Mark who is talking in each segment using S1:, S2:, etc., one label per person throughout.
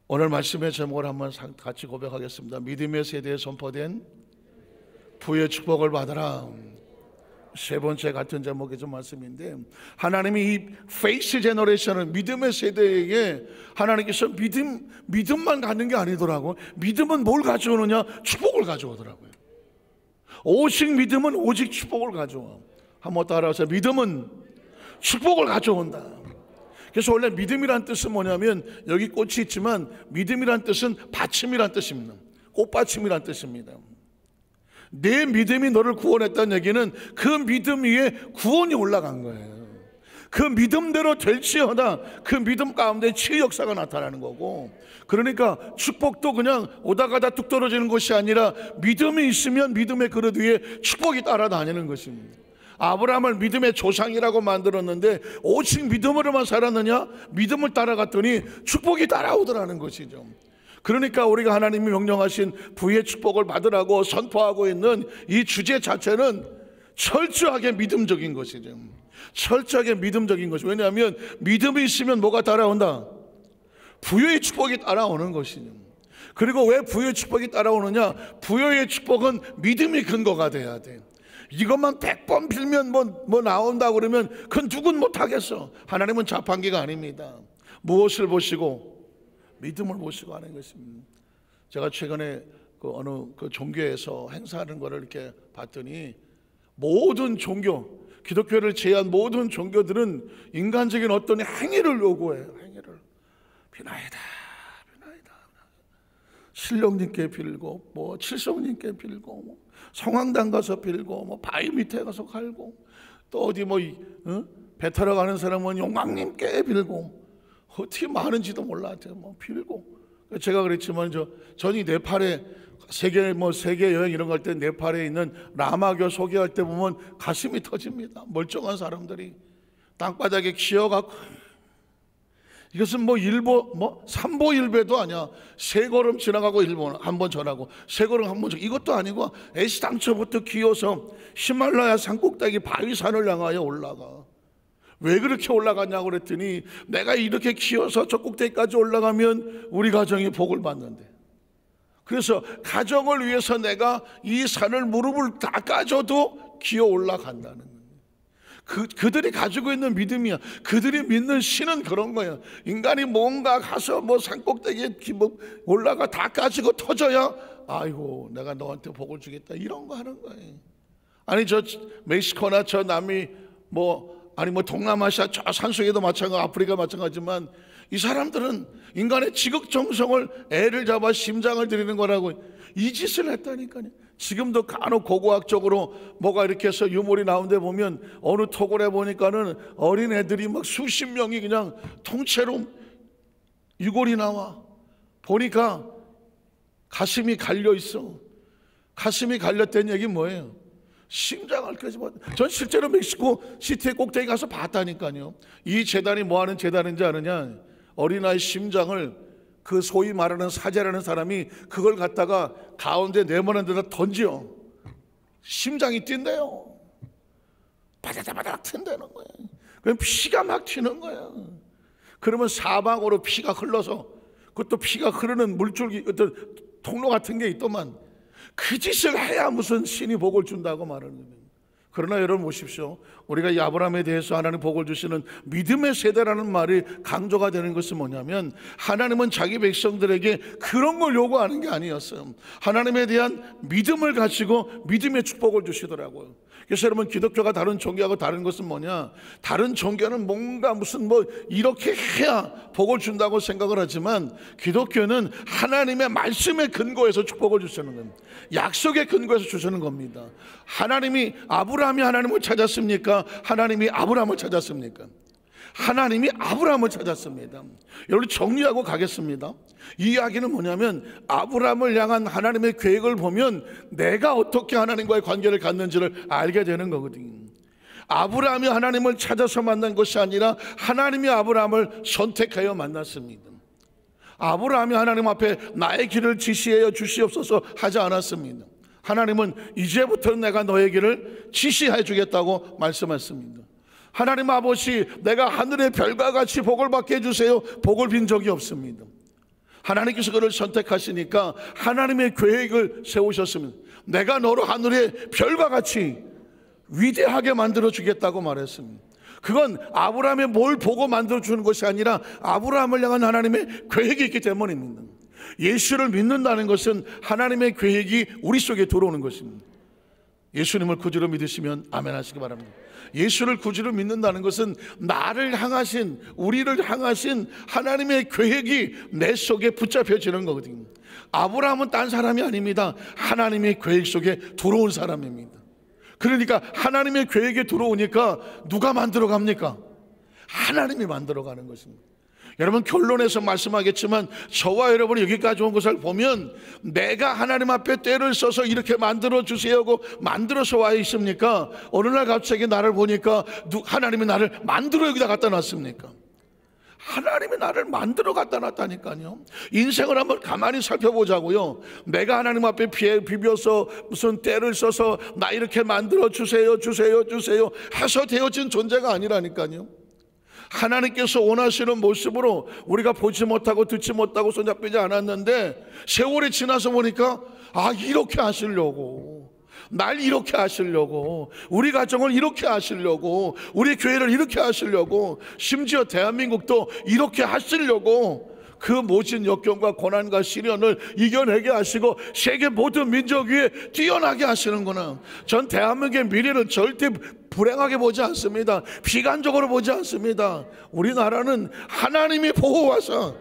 S1: 오늘 말씀의 제목을 한번 같이 고백하겠습니다. 믿음의 세대에 선포된 부의 축복을 받아라. 세 번째 같은 제목의 좀 말씀인데, 하나님이 이 페이스 제너레이션을, 믿음의 세대에게 하나님께서 믿음만 갖는 게 아니더라고요. 믿음은 뭘 가져오느냐? 축복을 가져오더라고요. 오직 믿음은 오직 축복을 가져와. 한번 따라서, 믿음은 축복을 가져온다. 그래서 원래 믿음이란 뜻은 뭐냐면, 여기 꽃이 있지만 믿음이란 뜻은 받침이란 뜻입니다. 꽃받침이란 뜻입니다. 내 믿음이 너를 구원했다는 얘기는 그 믿음 위에 구원이 올라간 거예요. 그 믿음대로 될지어다 그 믿음 가운데 치유 역사가 나타나는 거고, 그러니까 축복도 그냥 오다 가다 뚝 떨어지는 것이 아니라 믿음이 있으면 믿음의 그릇 위에 축복이 따라다니는 것입니다. 아브라함을 믿음의 조상이라고 만들었는데 오직 믿음으로만 살았느냐? 믿음을 따라갔더니 축복이 따라오더라는 것이죠. 그러니까 우리가 하나님이 명령하신 부의 축복을 받으라고 선포하고 있는 이 주제 자체는 철저하게 믿음적인 것이죠. 철저하게 믿음적인 것이죠. 왜냐하면 믿음이 있으면 뭐가 따라온다? 부의 축복이 따라오는 것이죠. 그리고 왜 부의 축복이 따라오느냐? 부의 축복은 믿음이 근거가 돼야 돼. 이것만 100번 빌면 뭐 나온다 그러면 그건 누군 못하겠어. 하나님은 자판기가 아닙니다. 무엇을 보시고? 믿음을 보시고 하는 것입니다. 제가 최근에 어느 종교에서 행사하는 거를 이렇게 봤더니, 모든 종교, 기독교를 제외한 모든 종교들은 인간적인 어떤 행위를 요구해요. 행위를. 비나이다, 비나이다. 신령님께 빌고, 뭐 칠성님께 빌고, 뭐 성황당 가서 빌고, 뭐 바위 밑에 가서 갈고, 또 어디 배 타러 가는 사람은 용왕님께 빌고, 어떻게 많은지도 몰랐죠. 뭐 빌고. 제가 그랬지만 전이 네팔에 세계 여행 이런 거 할 때 네팔에 있는 라마교 소개할 때 보면 가슴이 터집니다. 멀쩡한 사람들이 땅바닥에 기어가고, 이것은 삼보일배도 아니야. 세 걸음 지나가고 일본 한번 전하고 세 걸음 한번 전, 이것도 아니고 애시당초부터 기어서 히말라야 산꼭대기 바위산을 향하여 올라가. 왜 그렇게 올라갔냐고 그랬더니, 내가 이렇게 키워서 저 꼭대기까지 올라가면 우리 가정이 복을 받는데, 그래서 가정을 위해서 내가 이 산을 무릎을 다 까져도 기어 올라간다는 거예요. 그들이 가지고 있는 믿음이야. 그들이 믿는 신은 그런 거예요. 인간이 뭔가 가서 산꼭대기에 올라가 다 까지고 터져야, 아이고 내가 너한테 복을 주겠다, 이런 거 하는 거예요. 아니 저 멕시코나 저 남미 동남아시아 저 산속에도 마찬가지, 아프리카 마찬가지지만 이 사람들은 인간의 지극정성을 애를 잡아 심장을 들이는 거라고 이 짓을 했다니까요. 지금도 간혹 고고학적으로 뭐가 이렇게 해서 유물이 나오는데 보면, 어느 토굴에 보니까는 어린 애들이 막 수십 명이 그냥 통째로 유골이 나와. 보니까 가슴이 갈려 있어. 가슴이 갈렸다는 얘기 뭐예요? 심장을 끄집어. 전 실제로 멕시코 시티의 꼭대기 가서 봤다니까요. 이 재단이 뭐 하는 재단인지 아느냐? 어린아이 심장을, 그 소위 말하는 사제라는 사람이 그걸 갖다가 가운데 네모난 데다 던져. 심장이 뛴대요. 바다다바닥 튄다는 거예요. 그럼 피가 막 튀는 거예요. 그러면 사방으로 피가 흘러서, 그것도 피가 흐르는 물줄기, 어떤 통로 같은 게 있더만, 그 짓을 해야 무슨 신이 복을 준다고 말하는 겁니다. 그러나 여러분 보십시오. 우리가 이 아브라함에 대해서 하나님 복을 주시는 믿음의 세대라는 말이 강조가 되는 것은 뭐냐면, 하나님은 자기 백성들에게 그런 걸 요구하는 게 아니었어요. 하나님에 대한 믿음을 가지고 믿음의 축복을 주시더라고요. 그래서 여러분, 기독교가 다른 종교하고 다른 것은 뭐냐? 다른 종교는 뭔가 무슨 이렇게 해야 복을 준다고 생각을 하지만, 기독교는 하나님의 말씀의 근거에서 축복을 주시는 겁니다. 약속의 근거에서 주시는 겁니다. 아브라함이 하나님을 찾았습니까? 하나님이 아브라함을 찾았습니까? 하나님이 아브라함을 찾았습니다. 여러분, 정리하고 가겠습니다. 이 이야기는 뭐냐면, 아브라함을 향한 하나님의 계획을 보면 내가 어떻게 하나님과의 관계를 갖는지를 알게 되는 거거든요. 아브라함이 하나님을 찾아서 만난 것이 아니라 하나님이 아브라함을 선택하여 만났습니다. 아브라함이 하나님 앞에 나의 길을 지시하여 주시옵소서 하지 않았습니다. 하나님은 이제부터는 내가 너의 길을 지시해 주겠다고 말씀했습니다. 하나님 아버지, 내가 하늘의 별과 같이 복을 받게 해주세요, 복을 빈 적이 없습니다. 하나님께서 그를 선택하시니까 하나님의 계획을 세우셨습니다. 내가 너를 하늘의 별과 같이 위대하게 만들어주겠다고 말했습니다. 그건 아브라함의 뭘 보고 만들어주는 것이 아니라 아브라함을 향한 하나님의 계획이 있기 때문입니다. 예수를 믿는다는 것은 하나님의 계획이 우리 속에 들어오는 것입니다. 예수님을 구주로 믿으시면 아멘 하시기 바랍니다. 예수를 구주로 믿는다는 것은 나를 향하신, 우리를 향하신 하나님의 계획이 내 속에 붙잡혀지는 거거든요. 아브라함은 딴 사람이 아닙니다. 하나님의 계획 속에 들어온 사람입니다. 그러니까 하나님의 계획에 들어오니까 누가 만들어 갑니까? 하나님이 만들어 가는 것입니다. 여러분, 결론에서 말씀하겠지만 저와 여러분이 여기까지 온 것을 보면 내가 하나님 앞에 때를 써서 이렇게 만들어 주세요고 만들어서 와 있습니까? 어느 날 갑자기 나를 보니까 하나님이 나를 만들어 여기다 갖다 놨습니까? 하나님이 나를 만들어 갖다 놨다니까요. 인생을 한번 가만히 살펴보자고요. 내가 하나님 앞에 비벼서 무슨 때를 써서 나 이렇게 만들어 주세요 해서 되어진 존재가 아니라니까요. 하나님께서 원하시는 모습으로 우리가 보지 못하고 듣지 못하고 손잡히지 않았는데 세월이 지나서 보니까 이렇게 하시려고, 날 이렇게 하시려고, 우리 가정을 이렇게 하시려고, 우리 교회를 이렇게 하시려고, 심지어 대한민국도 이렇게 하시려고 그 모진 역경과 고난과 시련을 이겨내게 하시고 세계 모든 민족 위에 뛰어나게 하시는구나. 전 대한민국의 미래를 절대 불행하게 보지 않습니다. 비관적으로 보지 않습니다. 우리나라는 하나님이 보호하사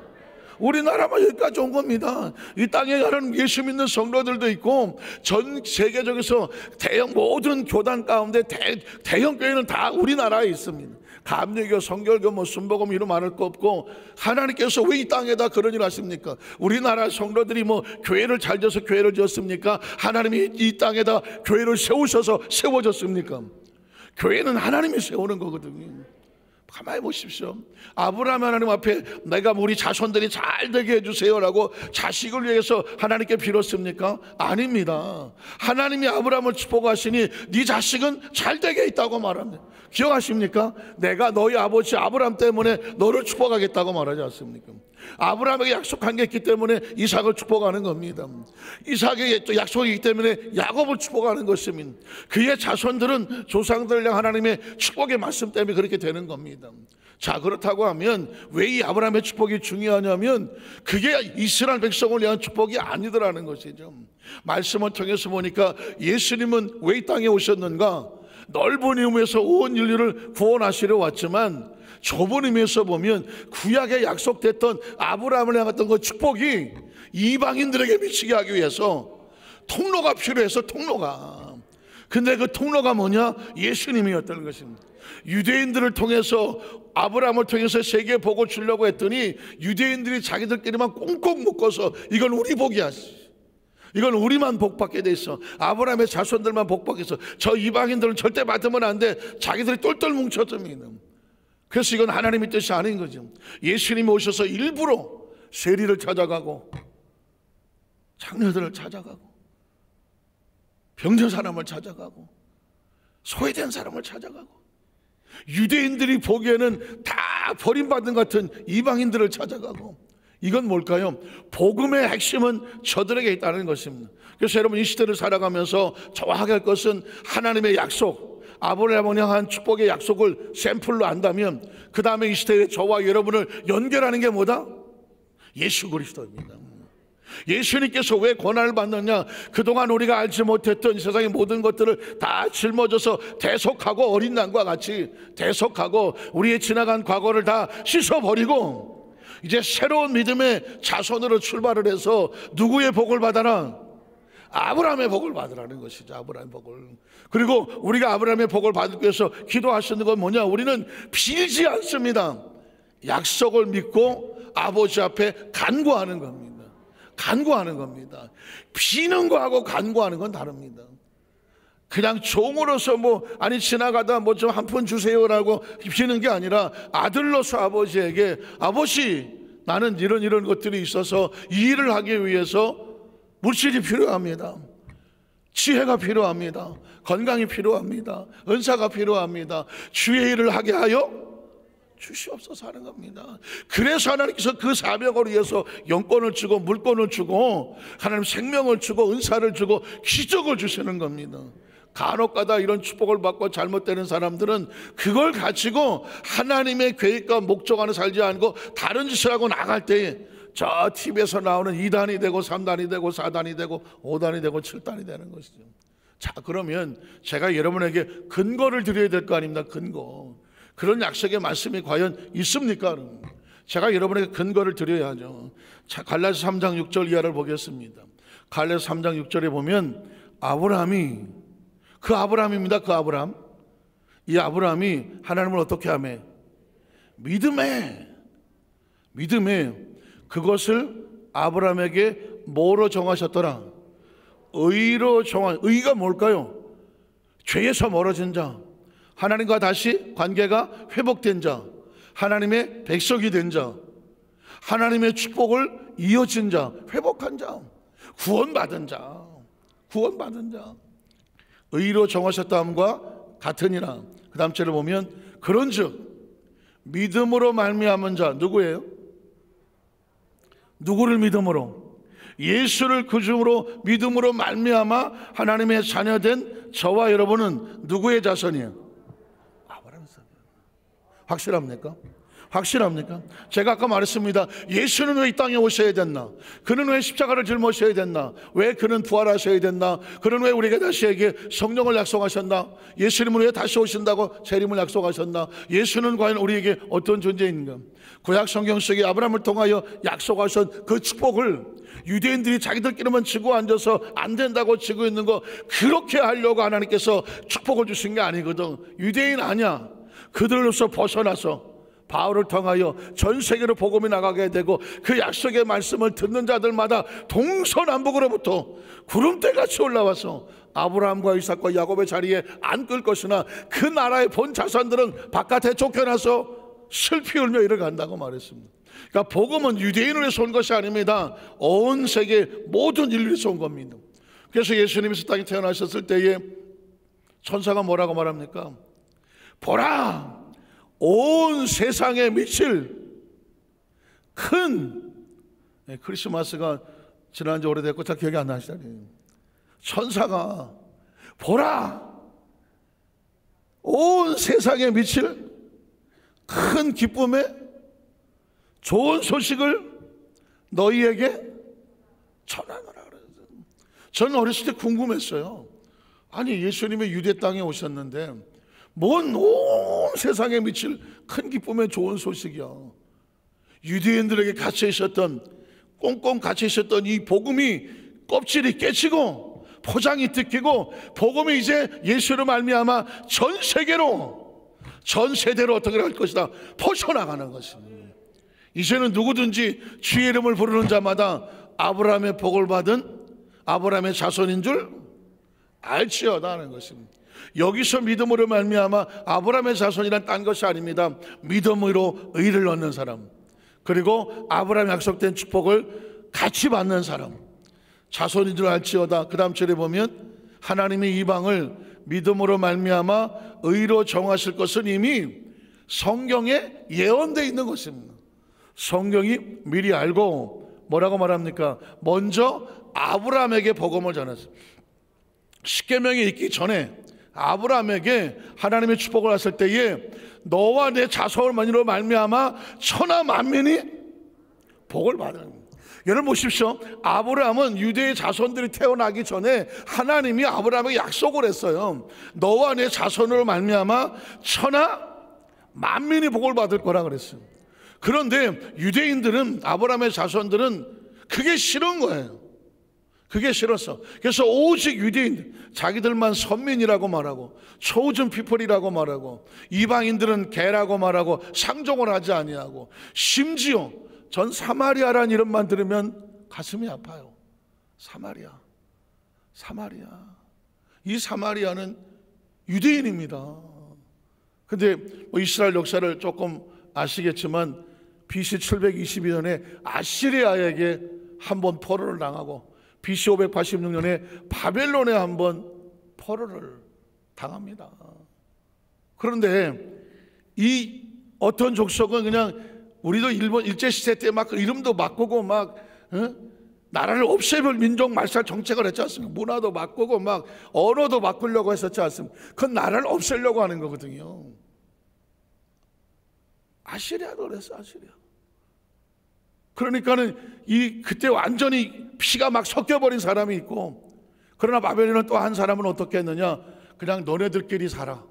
S1: 우리나라만 여기까지 온 겁니다. 이 땅에 가는 예수 믿는 성도들도 있고 전 세계적에서 모든 교단 가운데 대형 교회는 다 우리나라에 있습니다. 감리교, 성결교, 순복음 이런 말할 거 없고 하나님께서 왜 이 땅에다 그런 일 하십니까? 우리나라 성도들이 교회를 잘 지어서 교회를 지었습니까? 하나님이 이 땅에다 교회를 세우셔서 세워졌습니까? 교회는 하나님이 세우는 거거든요. 가만히 보십시오. 아브라함 하나님 앞에 내가 우리 자손들이 잘 되게 해주세요라고 자식을 위해서 하나님께 빌었습니까? 아닙니다. 하나님이 아브라함을 축복하시니 네 자식은 잘 되게 있다고 말합니다. 기억하십니까? 내가 너희 아버지 아브라함 때문에 너를 축복하겠다고 말하지 않습니까? 아브라함에게 약속한 게 있기 때문에 이삭을 축복하는 겁니다. 이삭에게 또 약속이 있기 때문에 야곱을 축복하는 것입니다. 그의 자손들은 조상들을 향한 하나님의 축복의 말씀 때문에 그렇게 되는 겁니다. 자, 그렇다고 하면 왜 이 아브라함의 축복이 중요하냐면 그게 이스라엘 백성을 위한 축복이 아니더라는 것이죠. 말씀을 통해서 보니까 예수님은 왜 이 땅에 오셨는가? 넓은 의미에서 온 인류를 구원하시려 왔지만 좁은 의미에서 보면 구약에 약속됐던 아브라함을 향했던 그 축복이 이방인들에게 미치게 하기 위해서 통로가 필요해서 통로가. 근데 그 통로가 뭐냐? 예수님이었다는 것입니다. 유대인들을 통해서 아브라함을 통해서 세계 복을 주려고 했더니 유대인들이 자기들끼리만 꽁꽁 묶어서 이건 우리 복이야, 이건 우리만 복받게 돼 있어, 아브라함의 자손들만 복받게 있어, 저 이방인들은 절대 받으면 안 돼, 자기들이 똘똘 뭉쳤습니다. 그래서 이건 하나님의 뜻이 아닌 거죠. 예수님이 오셔서 일부러 세리를 찾아가고 장녀들을 찾아가고 병든 사람을 찾아가고 소외된 사람을 찾아가고 유대인들이 보기에는 다 버림받은 같은 이방인들을 찾아가고, 이건 뭘까요? 복음의 핵심은 저들에게 있다는 것입니다. 그래서 여러분, 이 시대를 살아가면서 정확하게 할 것은 하나님의 약속, 아브라함을 향한 축복의 약속을 샘플로 안다면 그 다음에 이 시대에 저와 여러분을 연결하는 게 뭐다? 예수 그리스도입니다. 예수님께서 왜 고난을 받느냐? 그동안 우리가 알지 못했던 세상의 모든 것들을 다 짊어져서 대속하고, 어린 양과 같이 대속하고 우리의 지나간 과거를 다 씻어버리고 이제 새로운 믿음의 자손으로 출발을 해서 누구의 복을 받아라? 아브라함의 복을 받으라는 것이죠. 아브라함의 복을. 그리고 우리가 아브라함의 복을 받기 위해서 기도하시는 건 뭐냐? 우리는 빌지 않습니다. 약속을 믿고 아버지 앞에 간구하는 겁니다. 간구하는 겁니다. 비는 거하고 간구하는 건 다릅니다. 그냥 종으로서 지나가다 좀 한 푼 주세요라고 비는 게 아니라 아들로서 아버지에게, 아버지, 나는 이런 것들이 있어서 이 일을 하기 위해서 물질이 필요합니다. 지혜가 필요합니다. 건강이 필요합니다. 은사가 필요합니다. 주의 일을 하게 하여 주시옵소서 하는 겁니다. 그래서 하나님께서 그 사명을 위해서 영권을 주고 물권을 주고 하나님 생명을 주고 은사를 주고 기적을 주시는 겁니다. 간혹가다 이런 축복을 받고 잘못되는 사람들은 그걸 가지고 하나님의 계획과 목적 안에 살지 않고 다른 짓을 하고 나갈 때에 저 TV에서 나오는 2단이 되고 3단이 되고 4단이 되고 5단이 되고 7단이 되는 것이죠. 자, 그러면 제가 여러분에게 근거를 드려야 될 거 아닙니까? 근거. 그런 약속의 말씀이 과연 있습니까? 제가 여러분에게 근거를 드려야죠. 자, 갈라디아서 3장 6절 이하를 보겠습니다. 갈라디아서 3장 6절에 보면 아브라함이, 그 아브라함입니다. 그 아브라함. 이 아브라함이 하나님을 어떻게 하며? 믿음에 그것을 아브라함에게 뭐로 정하셨더라? 의로 의가 뭘까요? 죄에서 멀어진 자, 하나님과 다시 관계가 회복된 자, 하나님의 백성이 된 자, 하나님의 축복을 이어진 자, 회복한 자, 구원받은 자, 의로 정하셨다함과 같으니라. 그 다음 절을 보면 그런즉 믿음으로 말미암은 자, 누구예요? 누구를 믿음으로? 예수를 그 중으로 믿음으로 말미암아 하나님의 자녀된 저와 여러분은 누구의 자손이에요? 아브라함의 자손. 확실합니까? 확실합니까? 제가 아까 말했습니다. 예수는 왜 이 땅에 오셔야 됐나? 그는 왜 십자가를 짊어셔야 됐나? 왜 그는 부활하셔야 됐나? 그는 왜 우리에게 다시에게 성령을 약속하셨나? 예수님은 왜 다시 오신다고 재림을 약속하셨나? 예수는 과연 우리에게 어떤 존재인가? 구약 성경 속에 아브라함을 통하여 약속하신 그 축복을 유대인들이 자기들끼리만 지고 앉아서 안 된다고 지고 있는 거, 그렇게 하려고 하나님께서 축복을 주신 게 아니거든. 유대인 아니야. 그들로서 벗어나서 바울을 통하여 전 세계로 복음이 나가게 되고 그 약속의 말씀을 듣는 자들마다 동서남북으로부터 구름대같이 올라와서 아브라함과 이삭과 야곱의 자리에 앉을 것이나 그 나라의 본 자손들은 바깥에 쫓겨나서 슬피 울며 이를 간다고 말했습니다. 그러니까 복음은 유대인을 위해서 온 것이 아닙니다. 온 세계 모든 인류를 위해서 온 겁니다. 그래서 예수님이 이 땅에 태어나셨을 때에 천사가 뭐라고 말합니까? 보라, 온 세상에 미칠 큰, 크리스마스가 지난주 오래됐고 잘 기억이 안 나시다니. 천사가 보라, 온 세상에 미칠 큰 기쁨에 좋은 소식을 너희에게 전하노라. 저는 어렸을 때 궁금했어요. 아니, 예수님이 유대 땅에 오셨는데 뭔 온 세상에 미칠 큰 기쁨의 좋은 소식이야. 유대인들에게 갇혀 있었던, 꽁꽁 갇혀 있었던 이 복음이 껍질이 깨지고 포장이 뜯기고 복음이 이제 예수로 말미암아 전 세계로, 전 세대로 어떻게 할 것이다, 퍼져나가는 것입니다. 이제는 누구든지 주의 이름을 부르는 자마다 아브라함의 복을 받은 아브라함의 자손인 줄 알지어다 하는 것입니다. 여기서 믿음으로 말미암아 아브라함의 자손이란 딴 것이 아닙니다. 믿음으로 의를 얻는 사람, 그리고 아브라함의 약속된 축복을 같이 받는 사람, 자손인 줄 알지어다. 그 다음 절에 보면 하나님이 이방을 믿음으로 말미암아 의로 정하실 것은 이미 성경에 예언되어 있는 것입니다. 성경이 미리 알고 뭐라고 말합니까? 먼저 아브라함에게 복음을 전했어요. 십계명이 있기 전에 아브라함에게 하나님의 축복을 했을 때에 너와 내 자손만으로 말미암아 천하 만민이 복을 받는. 여러분 보십시오. 아브라함은 유대의 자손들이 태어나기 전에 하나님이 아브라함에게 약속을 했어요. 너와 내 자손으로 말미암아 천하 만민이 복을 받을 거라 그랬어요. 그런데 유대인들은, 아브라함의 자손들은 그게 싫은 거예요. 그게 싫었어. 그래서 오직 유대인들, 자기들만 선민이라고 말하고 초우준 피플이라고 말하고 이방인들은 개라고 말하고 상종을 하지 아니하고, 심지어 전 사마리아라는 이름만 들으면 가슴이 아파요. 사마리아. 이 사마리아는 유대인입니다. 근데 뭐 이스라엘 역사를 조금 아시겠지만 BC 722년에 아시리아에게 한번 포로를 당하고 BC 586년에 바벨론에 한번 포로를 당합니다. 그런데 이 어떤 족속은 그냥 우리도 일본 일제시대 때 막 그 이름도 바꾸고 막 나라를 없애볼 민족 말살 정책을 했지 않습니까? 문화도 바꾸고 막 언어도 바꾸려고 했었지 않습니까? 그건 나라를 없애려고 하는 거거든요. 아시리아도 그랬어, 아시리아. 그러니까는 그때 완전히 피가 막 섞여버린 사람이 있고, 그러나 바벨론은 또 한 사람은 어떻게 했느냐? 그냥 너네들끼리 살아.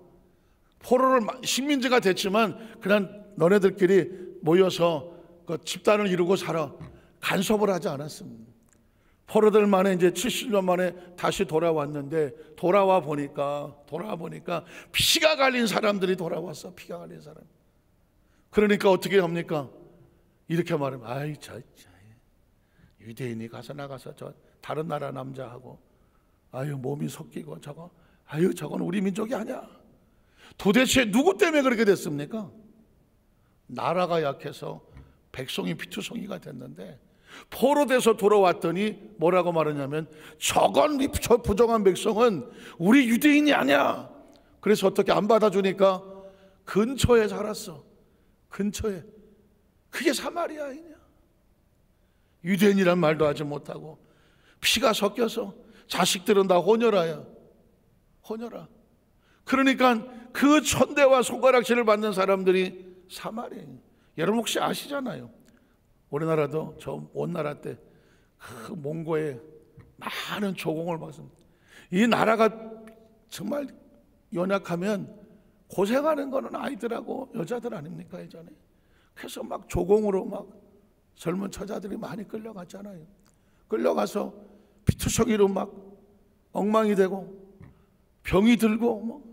S1: 포로를 식민지가 됐지만 그냥 너네들끼리 모여서 그 집단을 이루고 살아. 간섭을 하지 않았습니다. 포로들만에 이제 70년 만에 다시 돌아왔는데, 돌아와 보니까 피가 갈린 사람들이 돌아왔어. 피가 갈린 사람. 그러니까 어떻게 합니까? 이렇게 말하면, 아이 저 유대인이 나가서 저 다른 나라 남자하고 아유 몸이 섞이고 저건 우리 민족이 아니야. 도대체 누구 때문에 그렇게 됐습니까? 나라가 약해서 백성이 피투성이가 됐는데, 포로돼서 돌아왔더니 뭐라고 말하냐면, 저건 저 부정한 백성은 우리 유대인이 아니야. 그래서 어떻게 안 받아주니까 근처에 살았어. 근처에. 그게 사마리아인이야. 유대인이란 말도 하지 못하고 피가 섞여서 자식들은 다 혼혈아야. 혼혈아. 그러니까 그 천대와 손가락질을 받는 사람들이 사마리아인. 여러분 혹시 아시잖아요. 우리나라도 저 원나라 때 그 몽고에 많은 조공을 받습니다. 이 나라가 정말 연약하면 고생하는 거는 아이들하고 여자들 아닙니까, 예전에? 그래서 막 조공으로 막 젊은 처자들이 많이 끌려갔잖아요. 끌려가서 피투성이로 막 엉망이 되고 병이 들고 뭐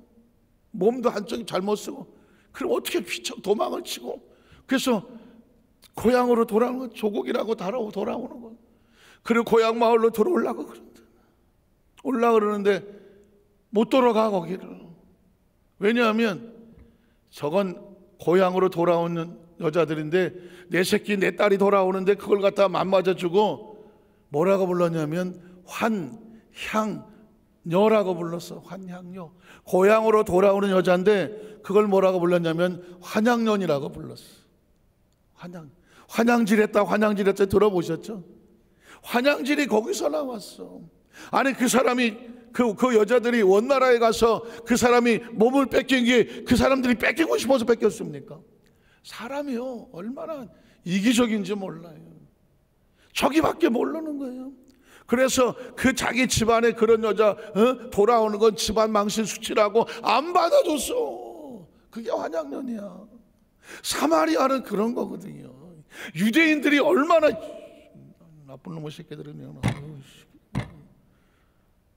S1: 몸도 한쪽이 잘못 쓰고, 그럼 어떻게 도망을 치고, 그래서 고향으로 돌아오는 거, 조국이라고 돌아오는 거. 그리고 고향 마을로 들어오려고 그러는데 못 돌아가 거기를. 왜냐하면 저건 고향으로 돌아오는 여자들인데 내 새끼 내 딸이 돌아오는데 그걸 갖다 맞맞아주고 뭐라고 불렀냐면 환향녀라고 불렀어. 환향녀. 고향으로 돌아오는 여자인데 그걸 뭐라고 불렀냐면 환양년이라고 불렀어. 환양질했다 들어보셨죠? 환양질이 거기서 나왔어. 아니 그 사람이 그 여자들이 원나라에 가서 그 사람이 몸을 뺏긴 게 그 사람들이 뺏기고 싶어서 뺏겼습니까? 사람이요 얼마나 이기적인지 몰라요. 저기밖에 모르는 거예요. 그래서 그 자기 집안에 그런 여자 돌아오는 건 집안 망신 수치라고 안 받아줬어. 그게 환양년이야. 사마리아는 그런 거거든요. 유대인들이 얼마나 나쁜 놈의 새끼들은요.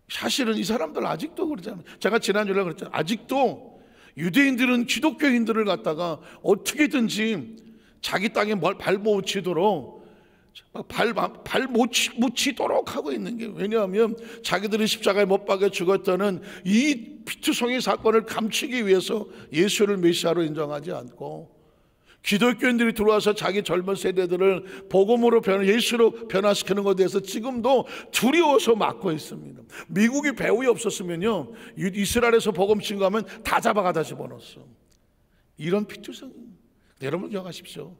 S1: 사실은 이 사람들 아직도 그러잖아요. 제가 지난주에 그랬잖아요. 아직도 유대인들은 기독교인들을 갖다가 어떻게든지 자기 땅에 발 못 치도록 발 못 치도록 하고 있는 게, 왜냐하면 자기들이 십자가에 못 박혀 죽었다는 이 피투성이 사건을 감추기 위해서 예수를 메시아로 인정하지 않고, 기독교인들이 들어와서 자기 젊은 세대들을 복음으로 예수로 변화시키는 것에 대해서 지금도 두려워서 막고 있습니다. 미국이 배후에 없었으면요 이스라엘에서 복음 증거하면 다 잡아가다 집어넣었어. 이런 피투성. 여러분 기억하십시오.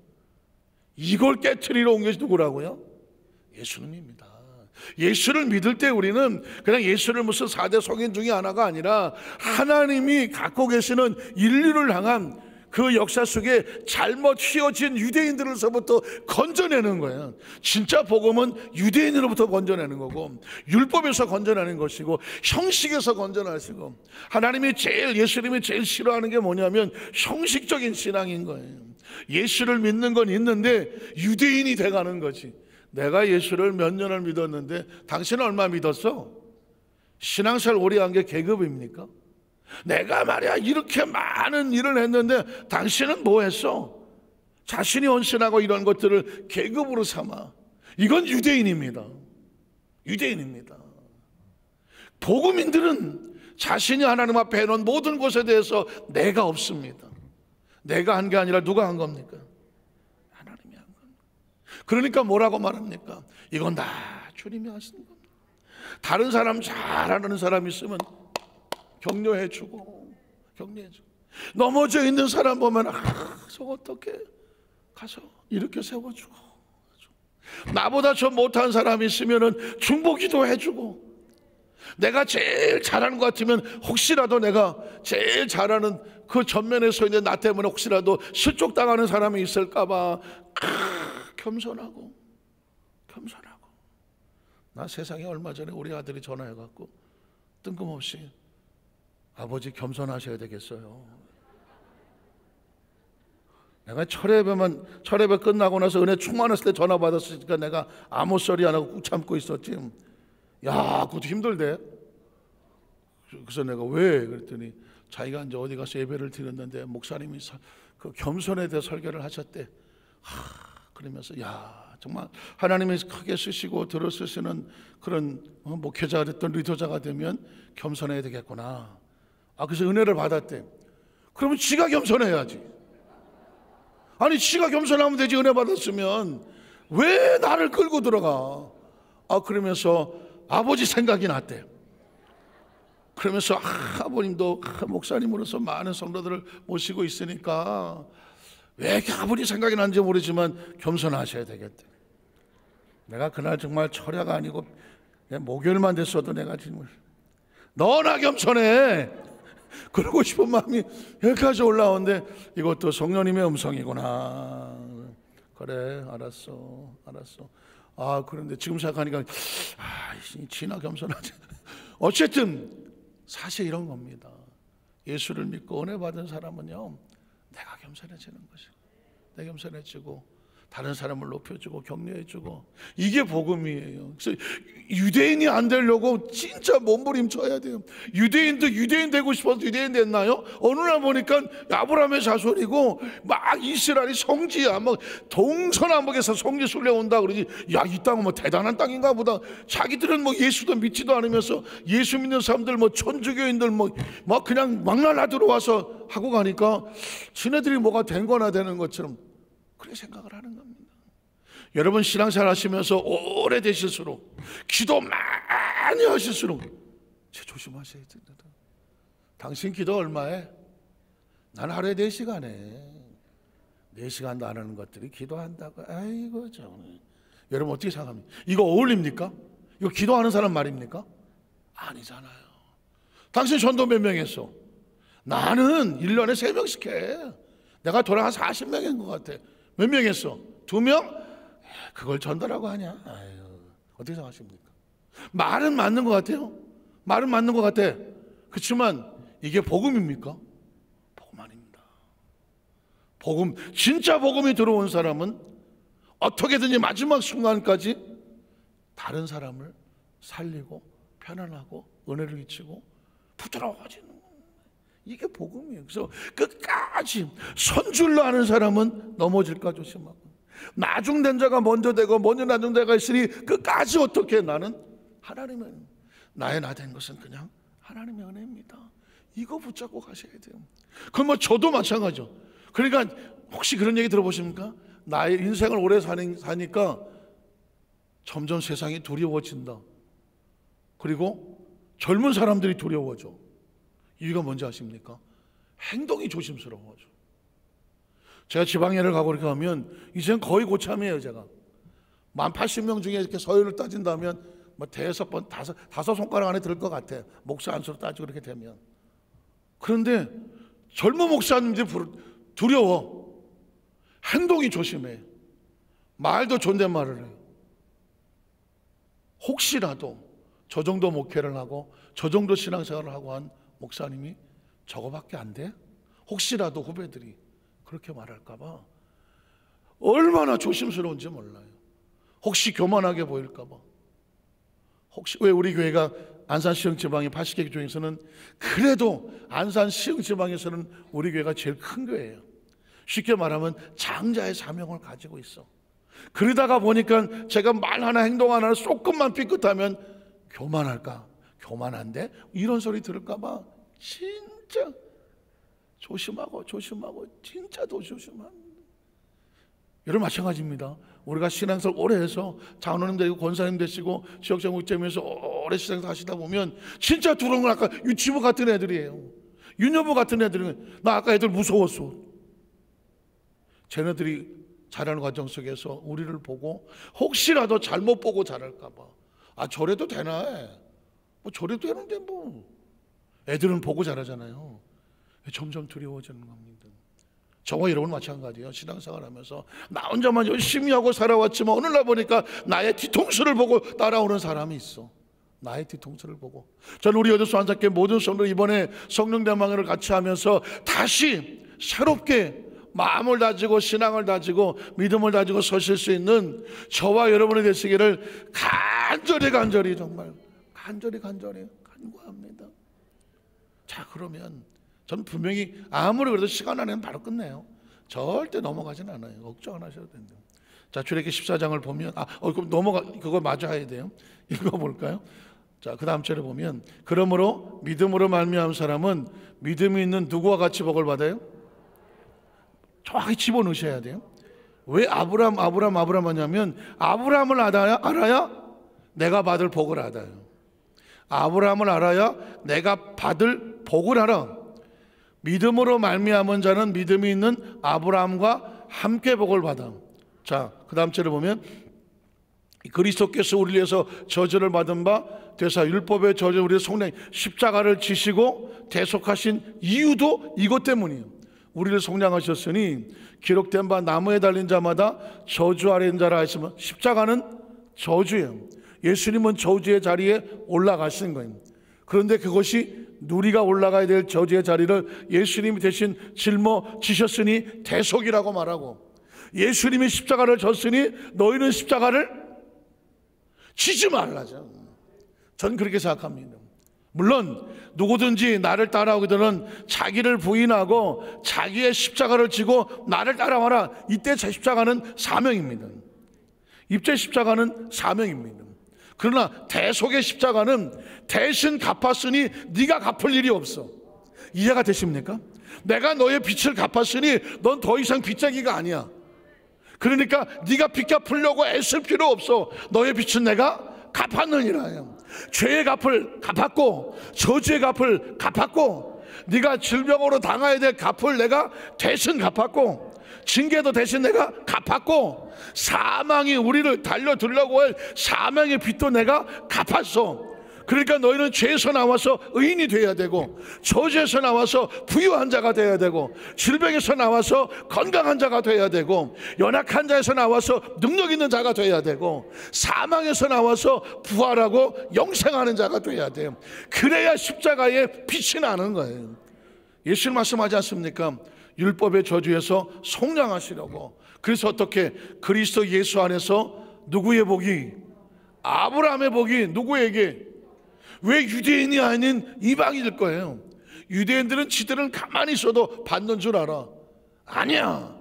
S1: 이걸 깨트리러 온 것이 누구라고요? 예수님입니다. 예수를 믿을 때 우리는 그냥 예수를 무슨 4대 성인 중에 하나가 아니라 하나님이 갖고 계시는 인류를 향한 그 역사 속에 잘못 휘어진 유대인들로서부터 건져내는 거예요. 진짜 복음은 유대인으로부터 건져내는 거고, 율법에서 건져내는 것이고, 형식에서 건져내시고, 하나님이 예수님이 제일 싫어하는 게 뭐냐면 형식적인 신앙인 거예요. 예수를 믿는 건 있는데 유대인이 돼가는 거지. 내가 예수를 몇 년을 믿었는데 당신은 얼마 믿었어? 신앙생활 오래 한 게 계급입니까? 내가 말이야 이렇게 많은 일을 했는데 당신은 뭐 했어? 자신이 헌신하고 이런 것들을 계급으로 삼아. 이건 유대인입니다. 유대인입니다. 복음인들은 자신이 하나님 앞에 해놓은 모든 것에 대해서 내가 없습니다. 내가 한 게 아니라 누가 한 겁니까? 하나님이 한 겁니다. 그러니까 뭐라고 말합니까? 이건 다 주님이 하신 겁니다. 다른 사람 잘하는 사람 있으면 격려해주고. 넘어져 있는 사람 보면 저거 어떻게 가서 이렇게 세워주고, 나보다 저 못한 사람이 있으면 중보기도 해주고, 내가 제일 잘하는 것 같으면 혹시라도 내가 제일 잘하는 그 전면에 서 있는 나 때문에 혹시라도 실족당하는 사람이 있을까봐 겸손하고. 나 세상에 얼마 전에 우리 아들이 전화해갖고 뜬금없이 아버지 겸손하셔야 되겠어요. 내가 철예배 끝나고 나서 은혜 충만했을 때 전화 받았으니까 내가 아무 소리 안 하고 꾹 참고 있었지. 야, 그것도 힘들대. 그래서 내가 왜? 그랬더니 자기가 이제 어디 가서 예배를 드렸는데 목사님이 그 겸손에 대해 설교를 하셨대. 그러면서 야, 정말 하나님이 크게 쓰시고 들어 쓰시는 그런 목회자가 됐던 리더자가 되면 겸손해야 되겠구나. 그래서 은혜를 받았대. 그러면 지가 겸손해야지. 아니, 지가 겸손하면 되지. 은혜 받았으면 왜 나를 끌고 들어가? 그러면서 아버지 생각이 났대. 그러면서 아버님도 목사님으로서 많은 성도들을 모시고 있으니까 왜 이렇게 아버지 생각이 나는지 모르지만 겸손하셔야 되겠대. 내가 그날 정말 철야가 아니고 목요일만 됐어도 내가 정말 너나 겸손해 그러고 싶은 마음이 여기까지 올라오는데 이것도 성령님의 음성이구나. 그래, 알았어. 그런데 지금 생각하니까 지나 겸손하지. 어쨌든 사실 이런 겁니다. 예수를 믿고 은혜 받은 사람은요, 내가 겸손해지는 것이에요. 내가 겸손해지고 다른 사람을 높여주고 격려해주고, 이게 복음이에요. 그래서 유대인이 안 되려고 진짜 몸부림쳐야 돼요. 유대인도 유대인 되고 싶어서 유대인 됐나요? 어느 날 보니까 아브라함의 자손이고 막 이스라엘이 성지야, 막 동서남북에서 성지 순례온다 그러지. 야, 이 땅은 뭐 대단한 땅인가 보다. 자기들은 뭐 예수도 믿지도 않으면서 예수 믿는 사람들 뭐 천주교인들 뭐 그냥 막날라 들어와서 하고 가니까 지네들이 뭐가 된 거나 되는 것처럼 그렇게 생각을 하는 겁니다. 여러분 신앙생활 하시면서 오래 되실수록, 기도 많이 하실수록 조심하셔야 됩니다. 당신 기도 얼마에? 난 하루에 4시간에 4시간도 안 하는 것들이 기도한다고. 아이고 참. 여러분 어떻게 생각합니까? 이거 어울립니까? 이거 기도하는 사람 말입니까? 아니잖아요. 당신 전도 몇 명 했어? 나는 1년에 3명씩 해. 내가 돌아 한 40명인 것 같아. 몇 명 했어? 2명? 그걸 전도라고 하냐? 아유, 어떻게 생각하십니까? 말은 맞는 것 같아요. 말은 맞는 것 같아. 그렇지만 이게 복음입니까? 복음 아닙니다. 복음, 진짜 복음이 들어온 사람은 어떻게든지 마지막 순간까지 다른 사람을 살리고 편안하고 은혜를 끼치고 부드러워지는 거예요. 이게 복음이에요. 그래서 끝까지 선줄로 하는 사람은 넘어질까 조심하고, 나중된 자가 먼저 되고 먼저 나중 자가 있으니 끝까지 어떻게, 나는 하나님의, 나의 나 된 것은 그냥 하나님의 은혜입니다. 이거 붙잡고 가셔야 돼요. 그럼 뭐 저도 마찬가지죠. 그러니까 혹시 그런 얘기 들어보십니까? 나의 인생을 오래 사니까 점점 세상이 두려워진다. 그리고 젊은 사람들이 두려워져. 이유가 뭔지 아십니까? 행동이 조심스러워져. 제가 지방에를 가고 이렇게 하면 이제는 거의 고참이에요. 제가 80명 중에 이렇게 서열을 따진다면 뭐 대여섯 번, 다섯 손가락 안에 들 것 같아. 목사 안수로 따지고 그렇게 되면. 그런데 젊은 목사님들이 두려워. 행동이 조심해. 말도 존댓말을 해요. 혹시라도 저 정도 목회를 하고 저 정도 신앙생활을 하고 한 목사님이 저거밖에 안 돼? 혹시라도 후배들이 그렇게 말할까봐 얼마나 조심스러운지 몰라요. 혹시 교만하게 보일까봐. 혹시 왜 우리 교회가 안산 시흥 지방의 80개 중에서는 그래도 안산 시흥 지방에서는 우리 교회가 제일 큰 교회예요. 쉽게 말하면 장자의 사명을 가지고 있어. 그러다가 보니까 제가 말 하나 행동 하나를 조금만 삐끗하면 교만할까? 교만한데? 이런 소리 들을까봐 진짜 조심하고 진짜 더 조심합니다. 여러분 마찬가지입니다. 우리가 신앙생활 오래 해서 장로님 되고 권사님 되시고 지역장로님에서 오래 신앙생활 하시다 보면 진짜 두려운 건 아까 유치부 같은 애들이에요. 윤여보 같은 애들은 나 아까 애들 무서웠어. 쟤네들이 자라는 과정 속에서 우리를 보고 혹시라도 잘못 보고 자랄까 봐. 아, 저래도 되나? 뭐 저래도 되는데 뭐. 애들은 보고 자라잖아요. 점점 두려워지는 겁니다. 저와 여러분 마찬가지예요. 신앙생활 하면서 나 혼자만 열심히 하고 살아왔지만 어느 날 보니까 나의 뒤통수를 보고 따라오는 사람이 있어. 나의 뒤통수를 보고. 저는 우리 여도수 한사교회 모든 성도들 이번에 성령 대망회를 같이 하면서 다시 새롭게 마음을 다지고 신앙을 다지고 믿음을 다지고 서실 수 있는 저와 여러분이 되시기를 간절히 정말 간절히 간구합니다. 자, 그러면 전 분명히 아무리 그래도 시간 안에는 바로 끝내요. 절대 넘어가진 않아요. 걱정 안 하셔도 됩니다. 자, 출애굽기 14장을 보면 그럼 그거 마저 해야 돼요. 읽어볼까요? 자, 그 다음 절에 보면 그러므로 믿음으로 말미암은 사람은 믿음이 있는 누구와 같이 복을 받아요? 정확히 집어넣으셔야 돼요. 왜 아브람 하냐면 아브람을 알아야 내가 받을 복을 알아요. 아브람을 알아야 내가 받을 복을 알아. 믿음으로 말미암은 자는 믿음이 있는 아브람과 함께 복을 받아. 자, 그 다음 절에 보면 그리스도께서 우리를 위해서 저주를 받은 바 되사 율법의 저주 우리의 속량 십자가를 지시고 대속하신 이유도 이것 때문이에요. 우리를 속량하셨으니 기록된 바 나무에 달린 자마다 저주 아래 있는 자라 하시면 십자가는 저주예요. 예수님은 저주의 자리에 올라가신 거예요. 그런데 그것이 우리가 올라가야 될 저주의 자리를 예수님이 대신 짊어지셨으니 대속이라고 말하고, 예수님이 십자가를 졌으니 너희는 십자가를 지지 말라죠. 전 그렇게 생각합니다. 물론 누구든지 나를 따라오게 되는 자기를 부인하고 자기의 십자가를 지고 나를 따라와라. 이때 제 십자가는 사명입니다. 입제 십자가는 사명입니다. 그러나 대속의 십자가는 대신 갚았으니 네가 갚을 일이 없어. 이해가 되십니까? 내가 너의 빚을 갚았으니 넌 더 이상 빚쟁이가 아니야. 그러니까 네가 빚 갚으려고 애쓸 필요 없어. 너의 빚은 내가 갚았느니라. 죄의 값을 갚았고 저주의 값을 갚았고 네가 질병으로 당해야 될 값을 내가 대신 갚았고 징계도 대신 내가 갚았고 사망이 우리를 달려들려고 할 사망의 빚도 내가 갚았어. 그러니까 너희는 죄에서 나와서 의인이 되어야 되고 저주에서 나와서 부유한 자가 되어야 되고 질병에서 나와서 건강한 자가 되어야 되고 연약한 자에서 나와서 능력 있는 자가 되어야 되고 사망에서 나와서 부활하고 영생하는 자가 되어야 돼요. 그래야 십자가에 빛이 나는 거예요. 예수님 말씀하지 않습니까? 율법의 저주에서 속량하시려고. 그래서 어떻게 그리스도 예수 안에서 누구의 복이? 아브라함의 복이 누구에게? 왜 유대인이 아닌 이방인일 거예요? 유대인들은 지들은 가만히 있어도 받는 줄 알아. 아니야.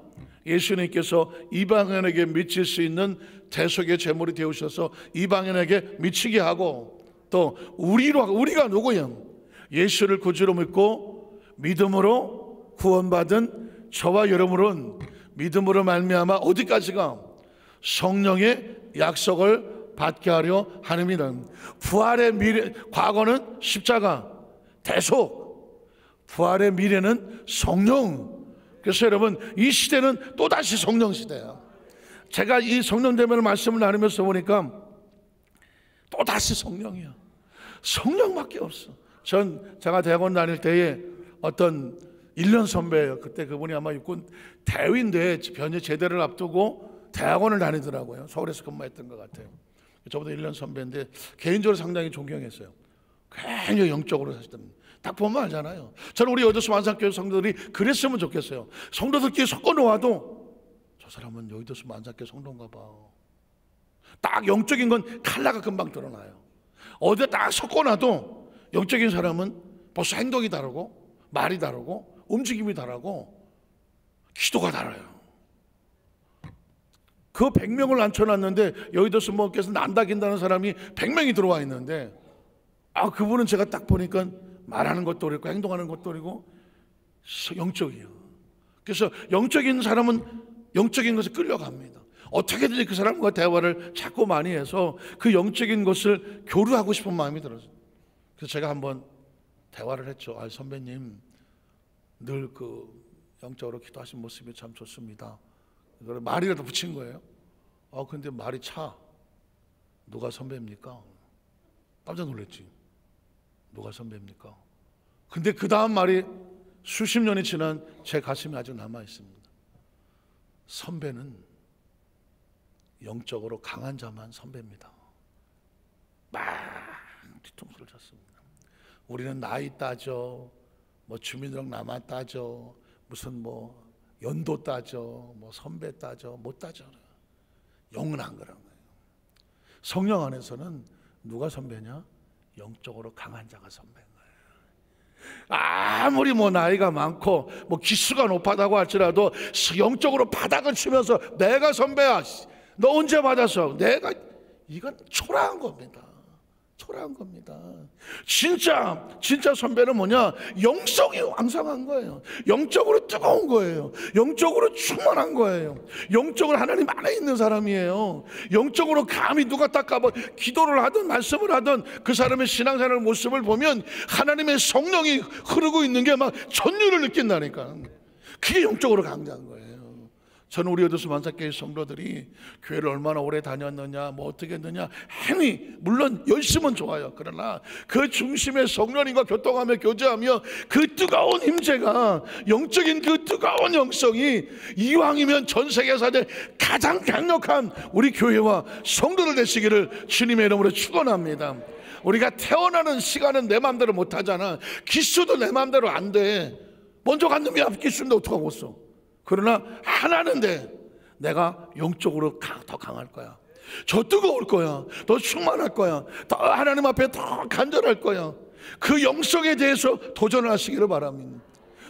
S1: 예수님께서 이방인에게 미칠 수 있는 대속의 제물이 되어주셔서 이방인에게 미치게 하고 또 우리가 누구예요? 예수를 구주로 믿고 믿음으로 구원받은 저와 여러분은 믿음으로 말미암아 어디까지가? 성령의 약속을 받게 하려 하느니라. 부활의 미래, 과거는 십자가, 대속. 부활의 미래는 성령. 그래서 여러분, 이 시대는 또다시 성령 시대야. 제가 이 성령 대면을 말씀을 나누면서 보니까 또다시 성령이야. 성령밖에 없어. 제가 대학원 다닐 때에 어떤 1년 선배예요. 그때 그분이 아마 육군 대위인데 변제 제대를 앞두고 대학원을 다니더라고요. 서울에서 근무했던 것 같아요. 저보다 1년 선배인데 개인적으로 상당히 존경했어요. 굉장히 영적으로 사시던. 딱 보면 알잖아요. 저는 우리 여도수 만삭교회 성도들이 그랬으면 좋겠어요. 성도들끼리 섞어 놓아도 저 사람은 여도수 만삭교회 성도인가 봐. 딱 영적인 건 칼라가 금방 드러나요. 어디다 딱 섞어 놔도 영적인 사람은 벌써 행동이 다르고 말이 다르고 움직임이 다르고 기도가 달라요. 그 100명을 앉혀놨는데 여의도 수목께서 난다긴다는 사람이 100명이 들어와 있는데 그분은 제가 딱 보니까 말하는 것도 어렵고 행동하는 것도 어렵고 영적이에요. 그래서 영적인 사람은 영적인 것에 끌려갑니다. 어떻게든지 그 사람과 대화를 자꾸 많이 해서 그 영적인 것을 교류하고 싶은 마음이 들어요. 그래서 제가 한번 대화를 했죠. 선배님, 늘 그 영적으로 기도하신 모습이 참 좋습니다. 이걸 말이라도 붙인 거예요. 근데 말이 차. 누가 선배입니까? 깜짝 놀랐지. 누가 선배입니까? 근데 그 다음 말이 수십 년이 지난 제 가슴에 아직 남아 있습니다. 선배는 영적으로 강한 자만 선배입니다. 막 뒤통수를 쳤습니다. 우리는 나이 따져, 뭐 주민등록 남아 따져, 무슨 뭐 연도 따져, 뭐 선배 따져, 못 따져. 영은 안 그런 거예요. 성령 안에서는 누가 선배냐? 영적으로 강한 자가 선배인 거예요. 아무리 뭐 나이가 많고 뭐 기수가 높다고 할지라도 영적으로 바닥을 치면서 내가 선배야, 너 언제 받았어? 이건 초라한 겁니다. 초라한 겁니다. 진짜 선배는 뭐냐? 영성이 왕성한 거예요. 영적으로 뜨거운 거예요. 영적으로 충만한 거예요. 영적으로 하나님 안에 있는 사람이에요. 영적으로 감히 누가 딱 가봐 기도를 하든 말씀을 하든 그 사람의 신앙생활 모습을 보면 하나님의 성령이 흐르고 있는 게 막 전율을 느낀다니까. 그게 영적으로 강자인 거예요. 저는 우리 어두스 만삭교회 성도들이 교회를 얼마나 오래 다녔느냐, 뭐 어떻게 했느냐, 행위 물론 열심은 좋아요. 그러나 그 중심에 성령님과 교통하며 교제하며 그 뜨거운 임재가, 영적인 그 뜨거운 영성이 이왕이면 전 세계사에 가장 강력한 우리 교회와 성도들 되시기를 주님의 이름으로 축원합니다. 우리가 태어나는 시간은 내 마음대로 못하잖아. 기수도 내 마음대로 안 돼. 먼저 간 놈이 앞 기수인데 어떡하고 있어. 그러나 하나는데 내가 영적으로 더 강할 거야. 더 뜨거울 거야. 더 충만할 거야. 더 하나님 앞에 더 간절할 거야. 그 영성에 대해서 도전을 하시기를 바랍니다.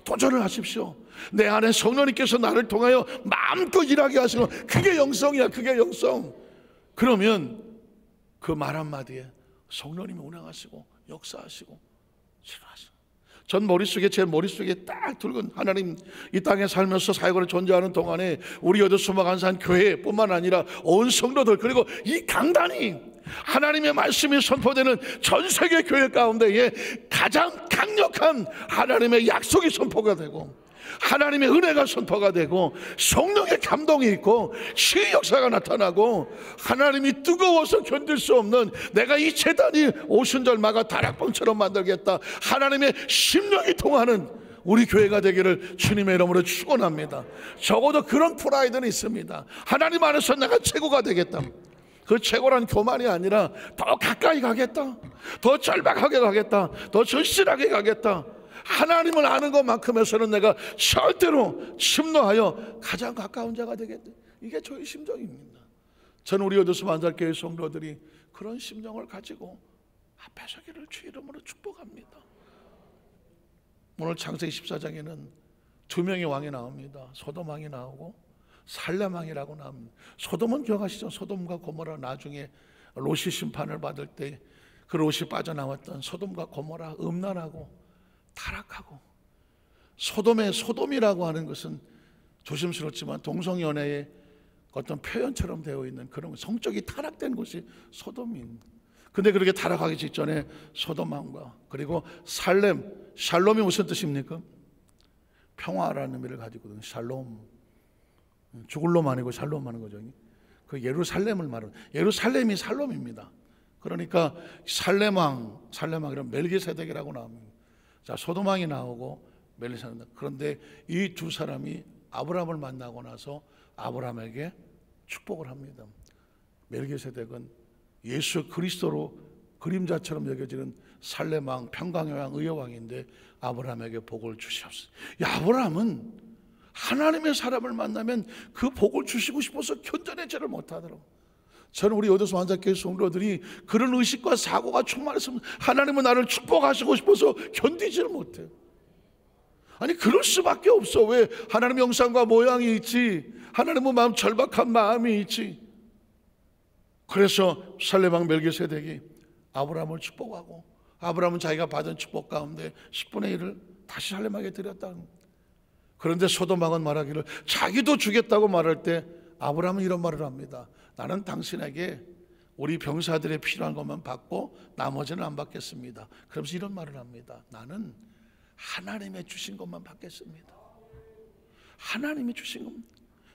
S1: 도전을 하십시오. 내 안에 성령님께서 나를 통하여 마음껏 일하게 하시는, 그게 영성이야. 그게 영성. 그러면 그 말 한마디에 성령님이 운행하시고 역사하시고 치료하시고. 제 머릿속에 딱 들고, 하나님 이 땅에 살면서 사역으로 존재하는 동안에 우리 여도수막안산 교회뿐만 아니라 온 성도들, 그리고 이 강단이 하나님의 말씀이 선포되는 전 세계 교회 가운데에 가장 강력한 하나님의 약속이 선포가 되고, 하나님의 은혜가 선포가 되고, 성령의 감동이 있고, 치유 역사가 나타나고, 하나님이 뜨거워서 견딜 수 없는, 내가 이 재단이 오순절마가 다락방처럼 만들겠다, 하나님의 심령이 통하는 우리 교회가 되기를 주님의 이름으로 축원합니다. 적어도 그런 프라이드는 있습니다. 하나님 안에서 내가 최고가 되겠다. 그 최고란 교만이 아니라 더 가까이 가겠다, 더 절박하게 가겠다, 더 절실하게 가겠다. 하나님을 아는 것만큼에서는 내가 절대로 침노하여 가장 가까운 자가 되겠다. 이게 저의 심정입니다. 저는 우리 여도수 만삭교회 성도들이 그런 심정을 가지고 앞에 서기를 주 이름으로 축복합니다. 오늘 창세기 14장에는 두 명의 왕이 나옵니다. 소돔 왕이 나오고 살렘 왕이라고 나옵니다. 소돔은 기억하시죠? 소돔과 고모라, 나중에 롯이 심판을 받을 때 그 롯이 빠져나왔던 소돔과 고모라, 음란하고 타락하고. 소돔이라고 하는 것은 조심스럽지만 동성연애의 어떤 표현처럼 되어 있는 그런 성적이 타락된 곳이 소돔입니다. 근데 그렇게 타락하기 직전에 소돔 왕과, 그리고 샬롬이 무슨 뜻입니까? 평화라는 의미를 가지고 있거든요. 샬롬, 죽을 놈 아니고 샬롬 하는 거죠. 그 예루살렘을 말하는, 예루살렘이 살롬입니다. 그러니까 살렘왕이란 멜기세덱이라고 나옵니다. 자, 소돔 왕이 나오고 멜기세덱. 그런데 이 두 사람이 아브라함을 만나고 나서 아브라함에게 축복을 합니다. 멜기세덱은 예수 그리스도로 그림자처럼 여겨지는 살렘 왕, 평강의 왕, 의의 왕인데 아브라함에게 복을 주시옵소서. 아브라함은 하나님의 사람을 만나면 그 복을 주시고 싶어서 견뎌내지를 못하더라고요. 저는 우리 여도수 만삭교회 성도들이 그런 의식과 사고가 충만했으면 하나님은 나를 축복하시고 싶어서 견디지를 못해요. 아니, 그럴 수밖에 없어. 왜? 하나님의 형상과 모양이 있지, 하나님은 마음 절박한 마음이 있지. 그래서 살렘왕 멜기세덱이 아브라함을 축복하고, 아브라함은 자기가 받은 축복 가운데 10분의 1을 다시 살렘에게 드렸다. 그런데 소돔 왕은 말하기를, 자기도 주겠다고 말할 때 아브라함은 이런 말을 합니다. 나는 당신에게 우리 병사들의 필요한 것만 받고 나머지는 안 받겠습니다. 그러면서 이런 말을 합니다. 나는 하나님의 주신 것만 받겠습니다. 하나님이 주신 겁니다.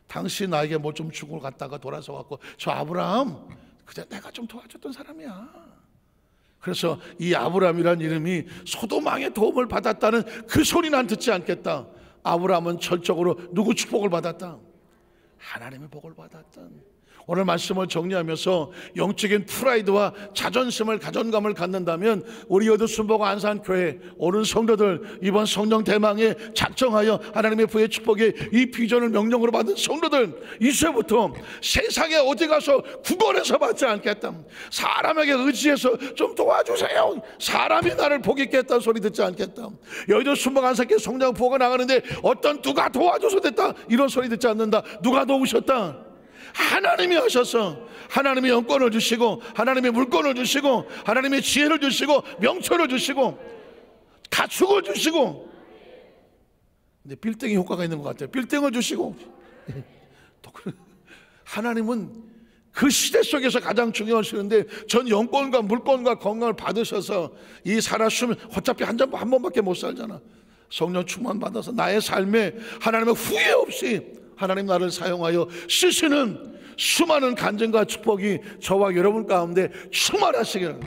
S1: 당신 나에게 뭐 좀 주고 갔다가 돌아서 갖고, 저 아브라함 그냥 내가 좀 도와줬던 사람이야. 그래서 이 아브라함이라는 이름이 소돔왕의 도움을 받았다는 그 소리 난 듣지 않겠다. 아브라함은 철저적으로 누구 축복을 받았다? 하나님의 복을 받았다. 오늘 말씀을 정리하면서 영적인 프라이드와 자존심을, 자존감을 갖는다면 우리 여두순복 안산교회 오는 성도들, 이번 성령 대망에 작정하여 하나님의 부의 축복의 이 비전을 명령으로 받은 성도들, 이제부터 세상에 어디 가서 구걸해서 받지 않겠다. 사람에게 의지해서 좀 도와주세요, 사람이 나를 복있겠다는 소리 듣지 않겠다. 여두순복 안산교회 성령 부가 나가는데 어떤 누가 도와줘서 됐다 이런 소리 듣지 않는다. 누가 도우셨다? 하나님이 하셔서, 하나님이 영권을 주시고, 하나님의 물권을 주시고, 하나님의 지혜를 주시고, 명철을 주시고, 가축을 주시고. 근데 빌딩이 효과가 있는 것 같아요. 빌딩을 주시고. 하나님은 그 시대 속에서 가장 중요하시는데, 전 영권과 물권과 건강을 받으셔서 이 살았으면 어차피 한 번밖에 못 살잖아. 성령 충만 받아서 나의 삶에 하나님의 후회 없이 하나님 나를 사용하여 쓰시는 수많은 간증과 축복이 저와 여러분 가운데 충만하시기를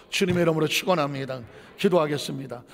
S1: 주님의 이름으로 축원합니다. 기도하겠습니다.